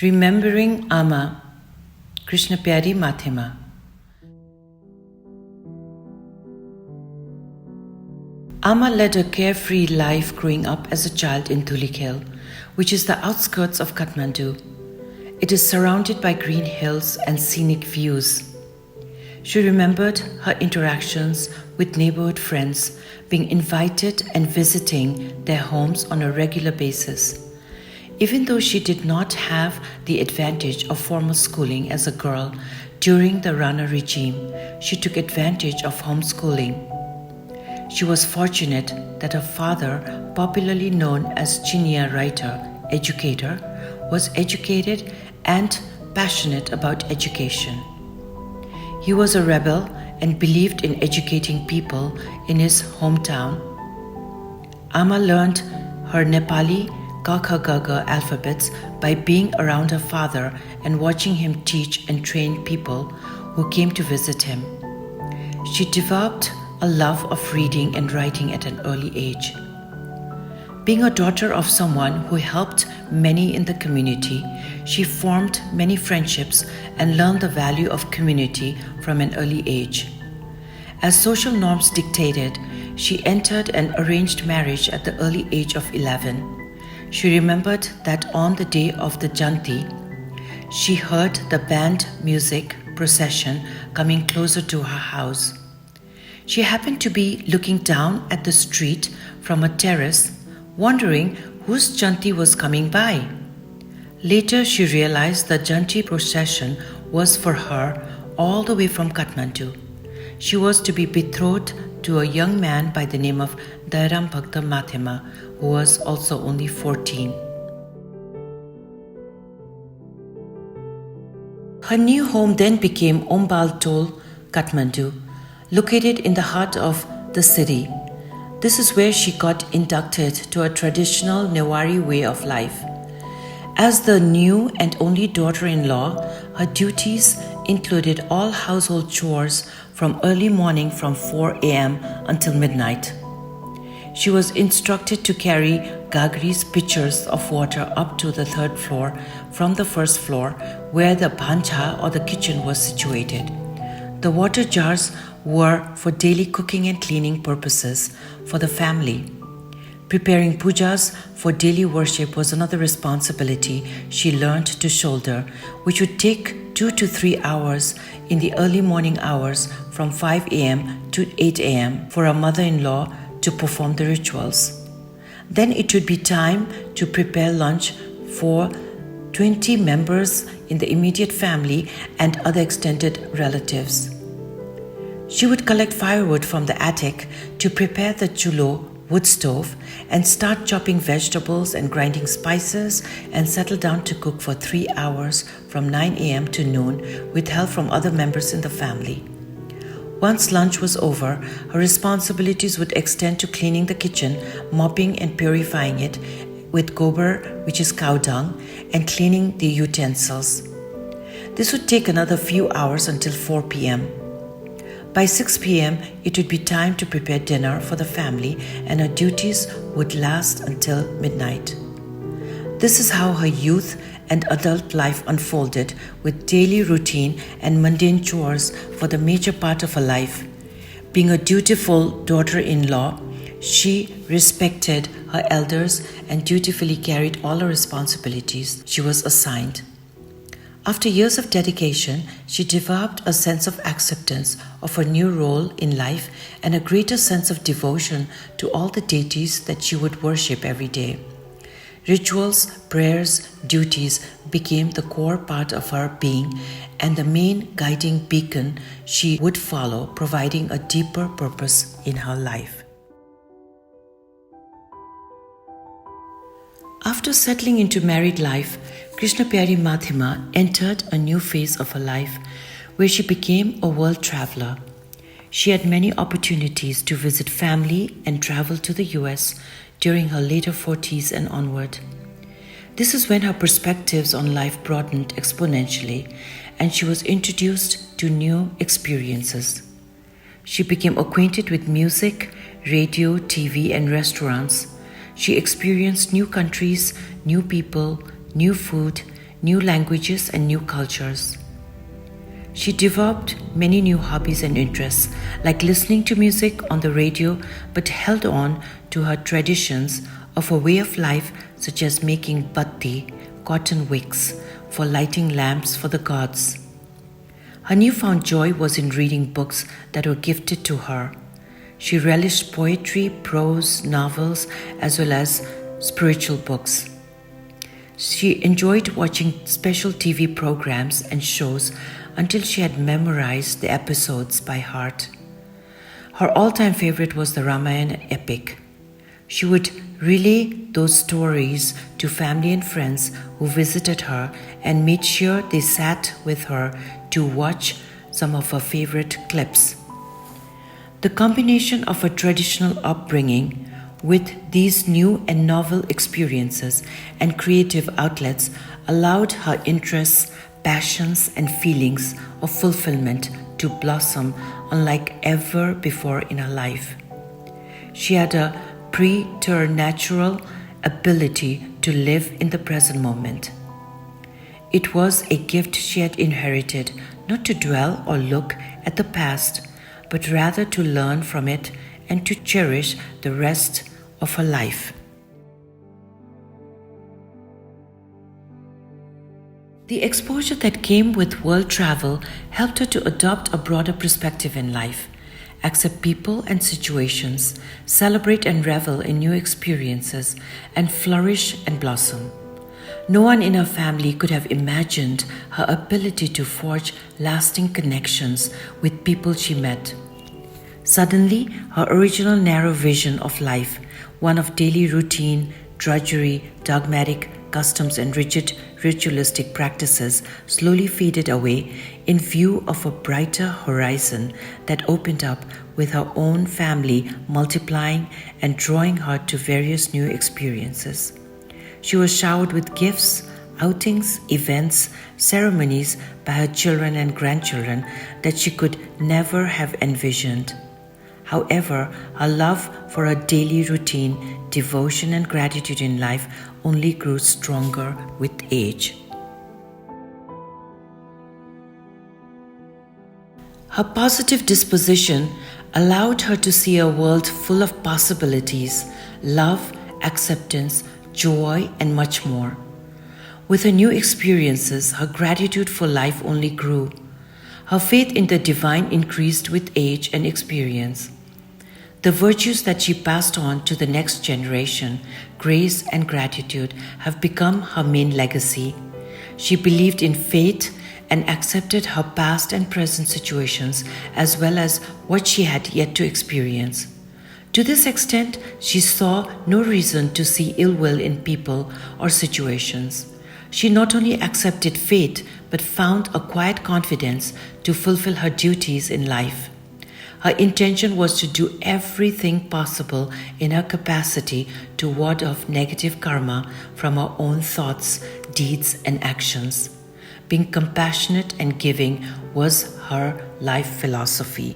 Remembering Aama, Krishna Pyari Mathema. Aama led a carefree life growing up as a child in Dhulikhel, which is the outskirts of Kathmandu. It is surrounded by green hills and scenic views. She remembered her interactions with neighborhood friends, being invited and visiting their homes on a regular basis. Even though she did not have the advantage of formal schooling as a girl during the Rana regime, she took advantage of homeschooling. She was fortunate that her father, popularly known as Chinia writer, educator, was educated and passionate about education. He was a rebel and believed in educating people in his hometown. Aama learned her Nepali Kakha Gaga alphabets by being around her father and watching him teach and train people who came to visit him. She developed a love of reading and writing at an early age. Being a daughter of someone who helped many in the community, she formed many friendships and learned the value of community from an early age. As social norms dictated, she entered an arranged marriage at the early age of 11. She remembered that on the day of the Janti, she heard the band music procession coming closer to her house. She happened to be looking down at the street from a terrace, wondering whose Janti was coming by. Later, she realized the Janti procession was for her all the way from Kathmandu. She was to be betrothed to a young man by the name of Dairam Bhakta Mathema, who was also only 14. Her new home then became Ombal Tol, Kathmandu, located in the heart of the city. This is where she got inducted to a traditional Newari way of life. As the new and only daughter-in-law, her duties included all household chores from early morning from 4 a.m. until midnight. She was instructed to carry gagris, pitchers of water up to the third floor from the first floor where the bhancha or the kitchen was situated. The water jars were for daily cooking and cleaning purposes for the family. Preparing pujas for daily worship was another responsibility she learned to shoulder, which would take 2 to 3 hours in the early morning hours from 5 a.m. to 8 a.m. for her mother-in-law to perform the rituals. Then it would be time to prepare lunch for 20 members in the immediate family and other extended relatives. She would collect firewood from the attic to prepare the chulo, wood stove, and start chopping vegetables and grinding spices and settle down to cook for 3 hours from 9 a.m. to noon with help from other members in the family. Once lunch was over, her responsibilities would extend to cleaning the kitchen, mopping and purifying it with gobar, which is cow dung, and cleaning the utensils. This would take another few hours until 4 p.m. By 6 p.m., it would be time to prepare dinner for the family, and her duties would last until midnight. This is how her youth and adult life unfolded, with daily routine and mundane chores for the major part of her life. Being a dutiful daughter-in-law, she respected her elders and dutifully carried all her responsibilities she was assigned. After years of dedication, she developed a sense of acceptance of her new role in life and a greater sense of devotion to all the deities that she would worship every day. Rituals, prayers, duties became the core part of her being and the main guiding beacon she would follow, providing a deeper purpose in her life. After settling into married life, Krishna Pyari Mathema entered a new phase of her life where she became a world traveler. She had many opportunities to visit family and travel to the US during her later 40s and onward. This is when her perspectives on life broadened exponentially and she was introduced to new experiences. She became acquainted with music, radio, TV, and restaurants. She experienced new countries, new people, new food, new languages, and new cultures. She developed many new hobbies and interests, like listening to music on the radio, but held on to her traditions of a way of life, such as making batti, cotton wicks, for lighting lamps for the gods. Her newfound joy was in reading books that were gifted to her. She relished poetry, prose, novels, as well as spiritual books. She enjoyed watching special TV programs and shows until she had memorized the episodes by heart. Her all-time favorite was the Ramayana epic. She would relay those stories to family and friends who visited her and made sure they sat with her to watch some of her favorite clips. The combination of her traditional upbringing with these new and novel experiences and creative outlets allowed her interests, passions, and feelings of fulfillment to blossom unlike ever before in her life. She had a preternatural ability to live in the present moment. It was a gift she had inherited, not to dwell or look at the past, but rather to learn from it and to cherish the rest of her life. The exposure that came with world travel helped her to adopt a broader perspective in life, accept people and situations, celebrate and revel in new experiences, and flourish and blossom. No one in her family could have imagined her ability to forge lasting connections with people she met. Suddenly, her original narrow vision of life, one of daily routine, drudgery, dogmatic customs, and rigid ritualistic practices, slowly faded away in view of a brighter horizon that opened up, with her own family multiplying and drawing her to various new experiences. She was showered with gifts, outings, events, ceremonies by her children and grandchildren that she could never have envisioned. However, her love for her daily routine, devotion, and gratitude in life only grew stronger with age. Her positive disposition allowed her to see a world full of possibilities, love, acceptance, joy, and much more. With her new experiences, her gratitude for life only grew. Her faith in the divine increased with age and experience. The virtues that she passed on to the next generation, grace and gratitude, have become her main legacy. She believed in fate and accepted her past and present situations as well as what she had yet to experience. To this extent, she saw no reason to see ill will in people or situations. She not only accepted fate, but found a quiet confidence to fulfill her duties in life. Her intention was to do everything possible in her capacity to ward off negative karma from her own thoughts, deeds, and actions. Being compassionate and giving was her life philosophy.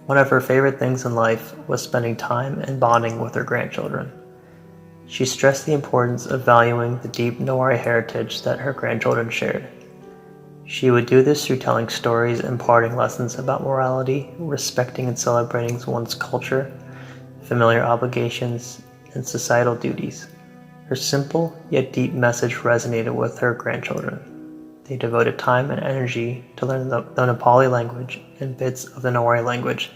One of her favorite things in life was spending time and bonding with her grandchildren. She stressed the importance of valuing the deep Newari heritage that her grandchildren shared. She would do this through telling stories and imparting lessons about morality, respecting and celebrating one's culture, familiar obligations, and societal duties. Her simple yet deep message resonated with her grandchildren. They devoted time and energy to learn the Nepali language and bits of the Newari language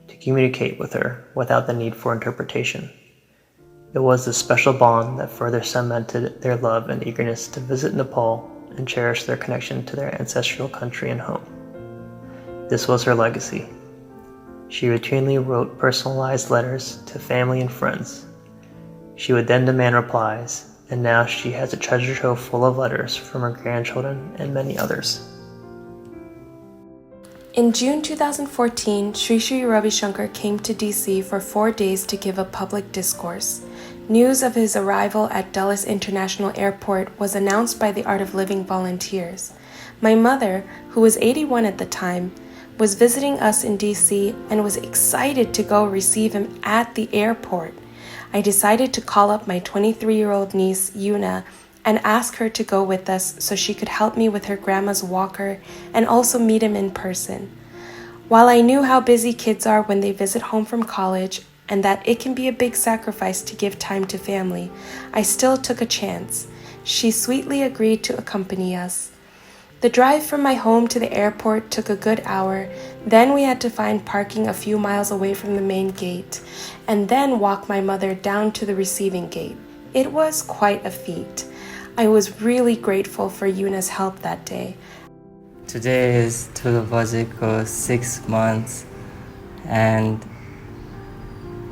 to communicate with her without the need for interpretation. It was this special bond that further cemented their love and eagerness to visit Nepal and cherish their connection to their ancestral country and home. This was her legacy. She routinely wrote personalized letters to family and friends. She would then demand replies, and now she has a treasure trove full of letters from her grandchildren and many others. In June 2014, Sri Sri Ravi Shankar came to DC for 4 days to give a public discourse. News of his arrival at Dulles International Airport was announced by the Art of Living volunteers. My mother, who was 81 at the time, was visiting us in DC and was excited to go receive him at the airport. I decided to call up my 23-year-old niece, Yuna, and ask her to go with us so she could help me with her grandma's walker and also meet him in person. While I knew how busy kids are when they visit home from college and that it can be a big sacrifice to give time to family, I still took a chance. She sweetly agreed to accompany us. The drive from my home to the airport took a good hour, then we had to find parking a few miles away from the main gate, and then walk my mother down to the receiving gate. It was quite a feat. I was really grateful for Yuna's help that day. Today is Tulabajiko's 6 months, and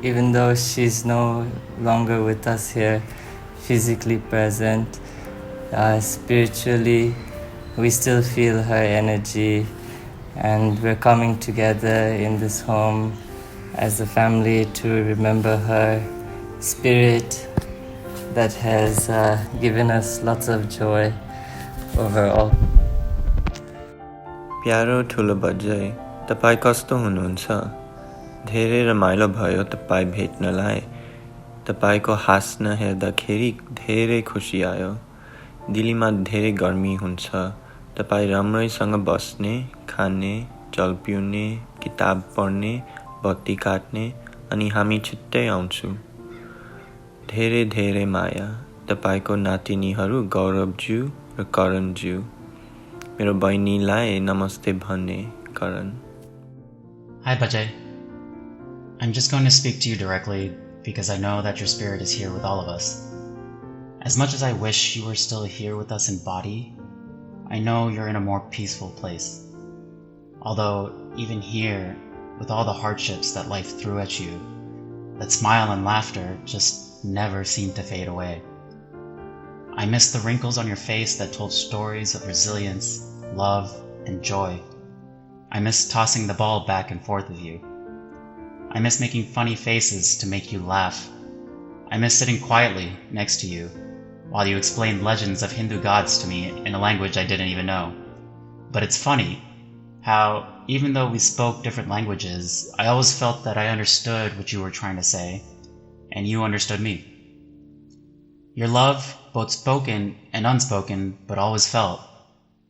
even though she's no longer with us here, physically present, spiritually, we still feel her energy, and we're coming together in this home as a family to remember her spirit that has given us lots of joy overall. प्यारो ठुलो बजै तपाई कस्तो हुनुहुन्छ धेरै रमाइलो भयो तपाई भेट्नलाई तपाईको हाँस्न हेर्दाखेरि धेरै खुसी आयो दिल्लीमा धेरै गर्मी हुन्छ तपाई राम्रैसँग बस्ने खाने जल पिउने किताब पढ्ने बत्ती काट्ने अनि हामी छिट्टै आउँछु धेरै धेरै माया तपाईको नातिनीहरू गौरवज्यू र करणज्यू मेरो बहिनीलाई नमस्ते भन्ने करण Hi Bajay. I'm just going to speak to you directly because I know that your spirit is here with all of us. As much as I wish you were still here with us in body, I know you're in a more peaceful place. Although even here, with all the hardships that life threw at you, that smile and laughter just never seemed to fade away. I miss the wrinkles on your face that told stories of resilience, love, and joy. I miss tossing the ball back and forth with you. I miss making funny faces to make you laugh. I miss sitting quietly next to you while you explained legends of Hindu gods to me in a language I didn't even know. But it's funny how, even though we spoke different languages, I always felt that I understood what you were trying to say, and you understood me. Your love, both spoken and unspoken, but always felt,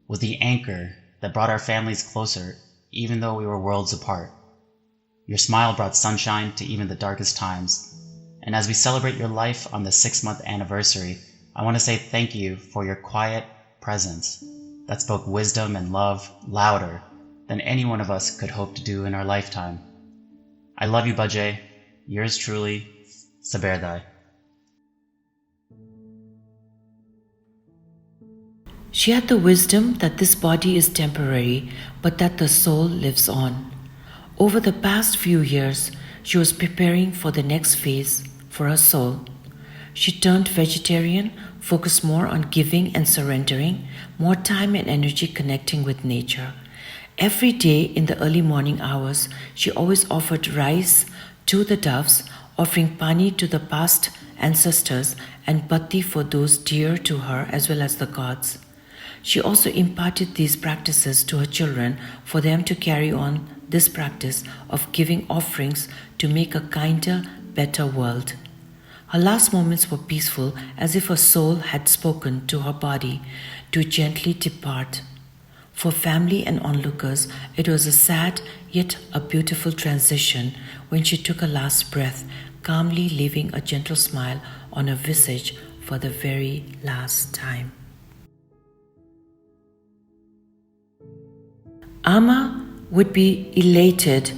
was the anchor that brought our families closer, even though we were worlds apart. Your smile brought sunshine to even the darkest times. And as we celebrate your life on the 6-month anniversary, I want to say thank you for your quiet presence that spoke wisdom and love louder than any one of us could hope to do in our lifetime. I love you, Bajay. Yours truly, Saberdai. She had the wisdom that this body is temporary, but that the soul lives on. Over the past few years, she was preparing for the next phase for her soul. She turned vegetarian, focused more on giving and surrendering, more time and energy connecting with nature. Every day in the early morning hours, she always offered rice to the doves, offering pani to the past ancestors and batti for those dear to her as well as the gods. She also imparted these practices to her children for them to carry on this practice of giving offerings to make a kinder, better world. Her last moments were peaceful, as if her soul had spoken to her body to gently depart. For family and onlookers, it was a sad yet a beautiful transition when she took a last breath, calmly leaving a gentle smile on her visage for the very last time. Aama would be elated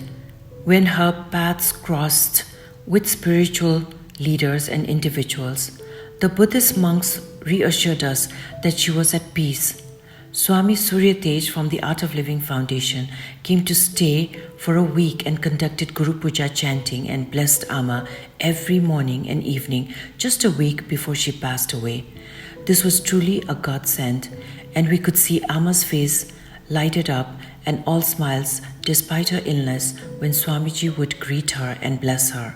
when her paths crossed with spiritual leaders and individuals. The Buddhist monks reassured us that she was at peace. Swami Surya Tej from the Art of Living Foundation came to stay for a week and conducted Guru Puja chanting and blessed Aama every morning and evening just a week before she passed away. This was truly a godsend, and we could see Aama's face lighted up and all smiles despite her illness when Swamiji would greet her and bless her.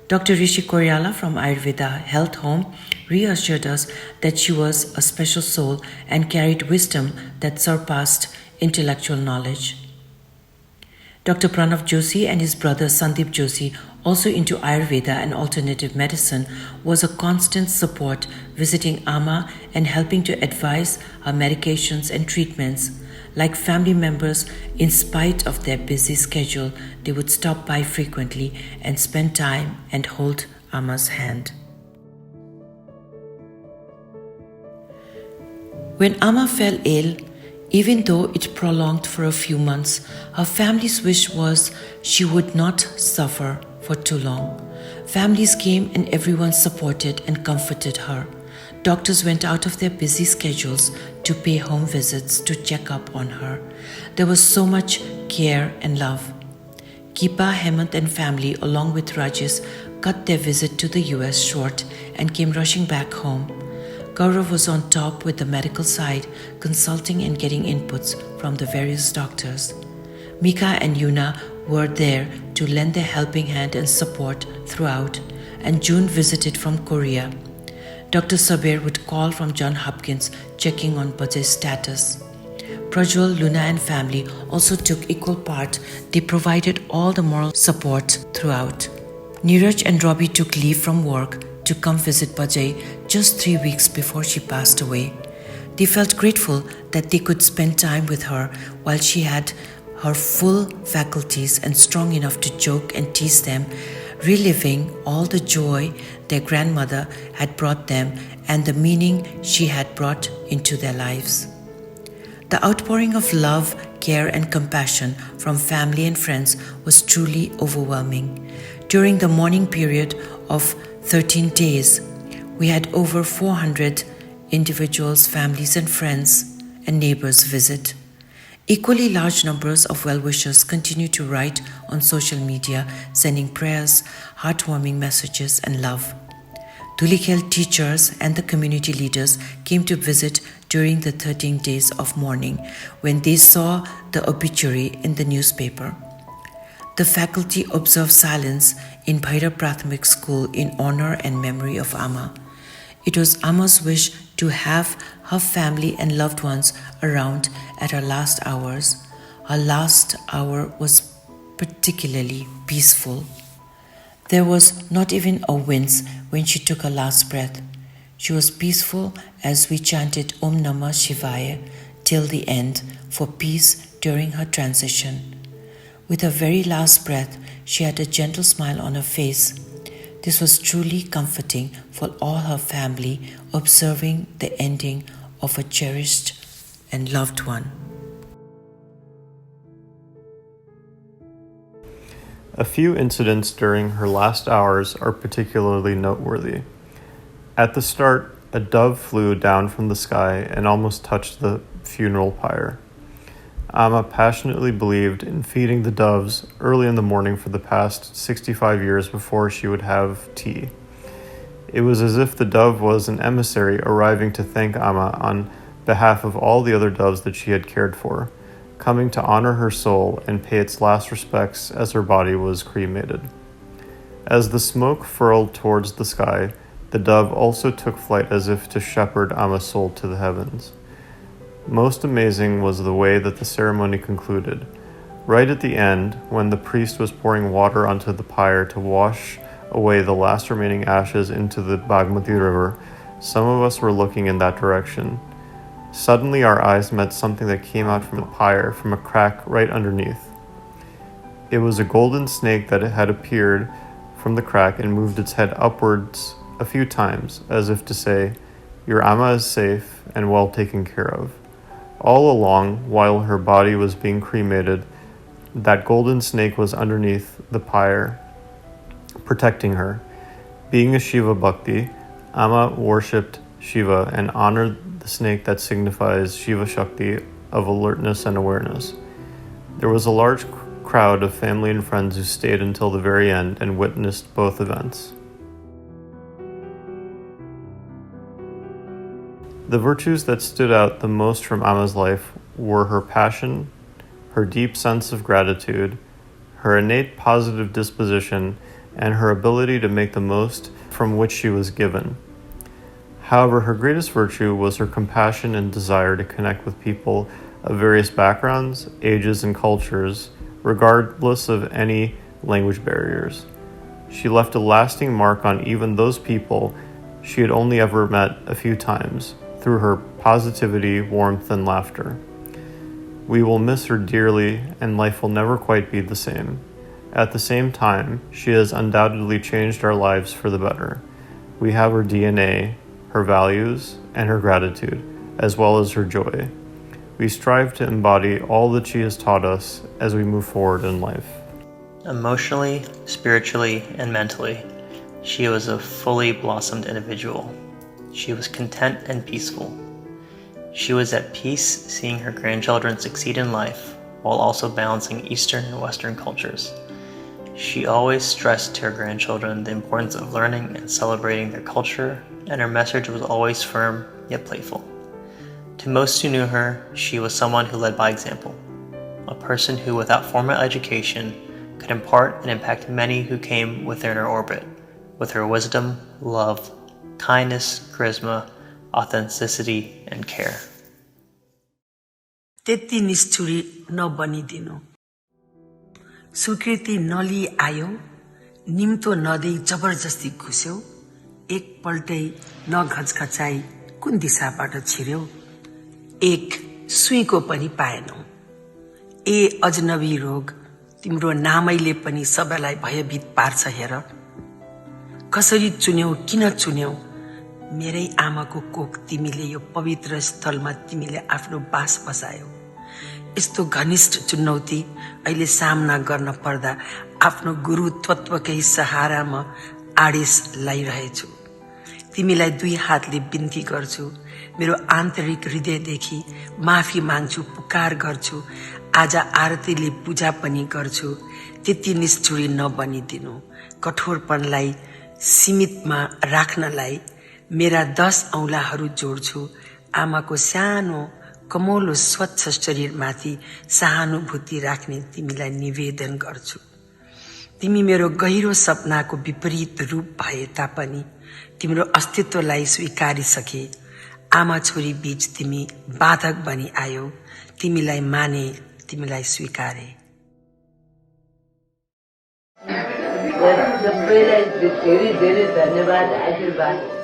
Dr. Rishi Koryala from Ayurveda Health Home reassured us that she was a special soul and carried wisdom that surpassed intellectual knowledge. Dr. Pranav Joshi and his brother Sandeep Joshi also into Ayurveda and alternative medicine, was a constant support, visiting Aama and helping to advise her medications and treatments. Like family members, in spite of their busy schedule, they would stop by frequently and spend time and hold Aama's hand. When Aama fell ill, even though it prolonged for a few months, her family's wish was she would not suffer for too long. Families came and everyone supported and comforted her. Doctors went out of their busy schedules to pay home visits to check up on her. There was so much care and love. Kipa, Hemant and family, along with Rajesh, cut their visit to the US short and came rushing back home. Gaurav was on top with the medical side, consulting and getting inputs from the various doctors. Mika and Yuna were there to lend their helping hand and support throughout, and June visited from Korea. Dr. Sabir would call from Johns Hopkins checking on Bajay's status. Prajwal, Luna and family also took equal part. They provided all the moral support throughout. Neeraj and Robbie took leave from work to come visit Bajay just 3 weeks before she passed away. They felt grateful that they could spend time with her while she had her full faculties and strong enough to joke and tease them, reliving all the joy their grandmother had brought them and the meaning she had brought into their lives. The outpouring of love, care and compassion from family and friends was truly overwhelming. During the mourning period of 13 days, we had over 400 individuals, families and friends and neighbors visit. Equally large numbers of well-wishers continue to write on social media, sending prayers, heartwarming messages and love. Dhulikhel teachers and the community leaders came to visit during the 13 days of mourning when they saw the obituary in the newspaper. The faculty observed silence in Bhairav Prathmik School in honor and memory of Aama. It was Aama's wish to have her family and loved ones around at her last hours. Her last hour was particularly peaceful. There was not even a wince when she took her last breath. She was peaceful as we chanted Om Namah Shivaya till the end for peace during her transition. With her very last breath, she had a gentle smile on her face. This was truly comforting for all her family, observing the ending of a cherished and loved one. A few incidents during her last hours are particularly noteworthy. At the start, a dove flew down from the sky and almost touched the funeral pyre. Aama passionately believed in feeding the doves early in the morning for the past 65 years before she would have tea. It was as if the dove was an emissary arriving to thank Aama on behalf of all the other doves that she had cared for, coming to honor her soul and pay its last respects as her body was cremated. As the smoke furled towards the sky, the dove also took flight as if to shepherd Aama's soul to the heavens. Most amazing was the way that the ceremony concluded. Right at the end, when the priest was pouring water onto the pyre to wash away the last remaining ashes into the Bagmati River, some of us were looking in that direction. Suddenly our eyes met something that came out from the pyre from a crack right underneath. It was a golden snake that had appeared from the crack and moved its head upwards a few times, as if to say, "Your Aama is safe and well taken care of." All along, while her body was being cremated, that golden snake was underneath the pyre, protecting her. Being a Shiva Bhakti, Aama worshipped Shiva and honored the snake that signifies Shiva Shakti of alertness and awareness. There was a large crowd of family and friends who stayed until the very end and witnessed both events. The virtues that stood out the most from Aama's life were her passion, her deep sense of gratitude, her innate positive disposition, and her ability to make the most from which she was given. However, her greatest virtue was her compassion and desire to connect with people of various backgrounds, ages, and cultures, regardless of any language barriers. She left a lasting mark on even those people she had only ever met a few times, through her positivity, warmth, and laughter. We will miss her dearly, and life will never quite be the same. At the same time, she has undoubtedly changed our lives for the better. We have her DNA, her values, and her gratitude, as well as her joy. We strive to embody all that she has taught us as we move forward in life. Emotionally, spiritually, and mentally, she was a fully blossomed individual. She was content and peaceful. She was at peace seeing her grandchildren succeed in life while also balancing Eastern and Western cultures. She always stressed to her grandchildren the importance of learning and celebrating their culture, and her message was always firm yet playful. To most who knew her, she was someone who led by example, a person who, without formal education, could impart and impact many who came within her orbit, with her wisdom, love, kindness, charisma, authenticity, and care. त्यति निष्ठुरी नबनिदिनु, स्वीकृति नलिई आयो, निम्तो नदेई जबरजस्ती घुस्यौ, एकपल्टै नघचघचाई कुन दिशाबाट छिर्यौ, एक सुईको पनि पाएनौ। ए अजनबी रोग, तिम्रो नामैले पनि सबैलाई भयभीत पार्छ हेर। कसरी चुन्यौ, किन चुन्यौ, मेरै आमाको कोख तिमीले यो पवित्र स्थलमा तिमीले आफ्नो बास बसायौ। यस्तो घनिष्ठ चुनौती अहिले सामना गर्न पर्दा आफ्नो गुरु तत्त्वकै सहारामा आदेश लाइरहेछु। तिमीलाई दुई हातले बिन्ती गर्छु, मेरो आन्तरिक हृदयदेखि माफी माग्छु, पुकार गर्छु, आज आरतीले पूजा पनि गर्छु। त्यति निष्ठुरी नबनिदिनु, कठोरपनलाई सीमितमा राख्नलाई मेरा 10 औँलाहरू जोड्छु। आमाको सानो कमोलो स्वच्छ शरीरमाथि सहानुभूति राख्ने तिमीलाई निवेदन गर्छु। तिमी मेरो गहिरो सपनाको विपरीत रूप भए तापनि तिम्रो अस्तित्वलाई स्वीकारिसके। आमा छोरी बीच तिमी बाधक बनी आयो, तिमीलाई माने, तिमीलाई स्वीकारे। सबैलाई धेरै धेरै धन्यवाद, आशीर्वाद।